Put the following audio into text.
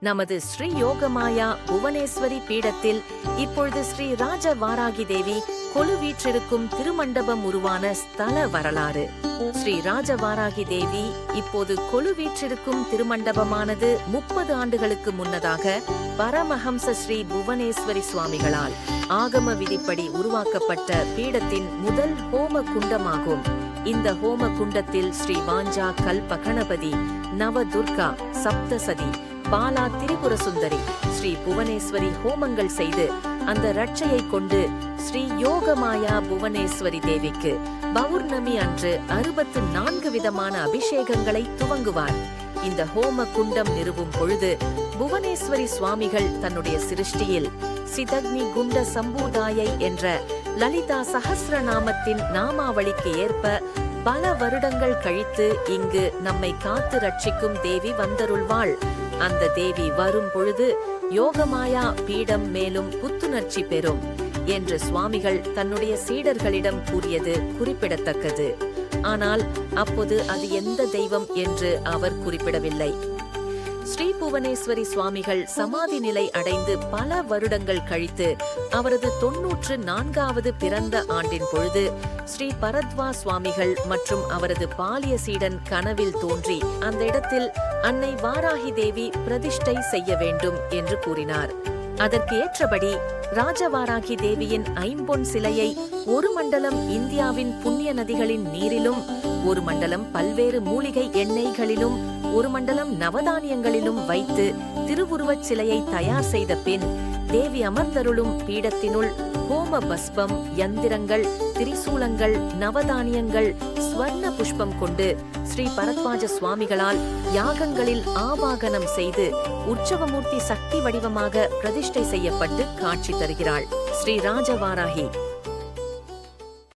நமது ஸ்ரீ யோகமாயா புவனேஸ்வரி பீடத்தில் இப்பொழுது ஸ்ரீ ராஜ வாராகி தேவி கொலுவீற்றிருக்கும் திருமண்டபம் உருவான ஸ்தல வரலாறு. ஸ்ரீ ராஜ வாராகி தேவி இப்போது கொலுவீற்றிருக்கும் திருமண்டபமானது 30 ஆண்டுகளுக்கு முன்னதாக பரமஹம்ச ஸ்ரீ புவனேஸ்வரி சுவாமிகளால் ஆகம விதிப்படி உருவாக்கப்பட்ட பீடத்தின் முதல் ஹோம குண்டமாகும். இந்த ஹோம குண்டத்தில் ஸ்ரீ வாஞ்சா கல்ப கணபதி, நவதுர்கா, சப்தசதி, பாலா திரிபுர சுந்தரி, ஸ்ரீ புவனேஸ்வரி ஹோமங்கள் செய்து அந்த ரட்சையை கொண்டு ஸ்ரீ யோகமாயா புவனேஸ்வரி தேவிக்கு பௌர்ணமி அன்று 64 விதமான அபிஷேகங்களை துவங்குவார். இந்த ஹோம குண்டம் நிறுவும் பொழுது புவனேஸ்வரி சுவாமிகள் தன்னுடைய சிருஷ்டியில் சிதக்னி குண்ட சம்பூதாயை என்ற லலிதா சஹஸ்ரநாமத்தின் நாமாவளிக்கு ஏற்ப பல வருடங்கள் கழித்து இங்கு நம்மை காத்து ரட்சிக்கும் தேவி வந்தருள்வாள். அந்த தேவி வரும் பொழுது யோகமாயா பீடம் மேலும் புத்துணர்ச்சி பெறும் என்று சுவாமிகள் தன்னுடைய சீடர்களிடம் கூறியது குறிப்பிடத்தக்கது. ஆனால் அப்போது அது எந்த தெய்வம் என்று அவர் குறிப்பிடவில்லை. ஸ்ரீ புவனேஸ்வரி சுவாமிகள் சமாதி நிலை அடைந்து பல வருடங்கள் கழித்து அவரது 94வது பிறந்த ஆண்டின் பொழுது ஸ்ரீ பரத்வா சுவாமிகள் மற்றும் அவரது பாலிய சீடன் கனவில் தோன்றி அந்த இடத்தில் அன்னை வாராகி தேவி பிரதிஷ்டை செய்ய வேண்டும் என்று கூறினார். அதற்கு ஏற்றபடி ராஜவாராகி தேவியின் ஐம்பொன் சிலையை ஒரு மண்டலம் இந்தியாவின் புண்ணிய நதிகளின் நீரிலும், ஒரு மண்டலம் பல்வேறு மூலிகை எண்ணெய்களிலும், ஒரு மண்டலம் நவதானியங்களிலும் வைத்து திருவுருவச் சிலையை தயார் செய்த பின் தேவி அமர்ந்தருளும் பீடத்தினுள் ஹோம பஸ்பம், யந்திரங்கள், திரிசூலங்கள், நவதானியங்கள், ஸ்வர்ண புஷ்பம் கொண்டு ஸ்ரீ பரத்வாஜ சுவாமிகளால் யாகங்களில் ஆவாகனம் செய்து உற்சவமூர்த்தி சக்தி வடிவமாக பிரதிஷ்டை செய்யப்பட்டு காட்சி தருகிறாள் ஸ்ரீ ராஜவாராகி.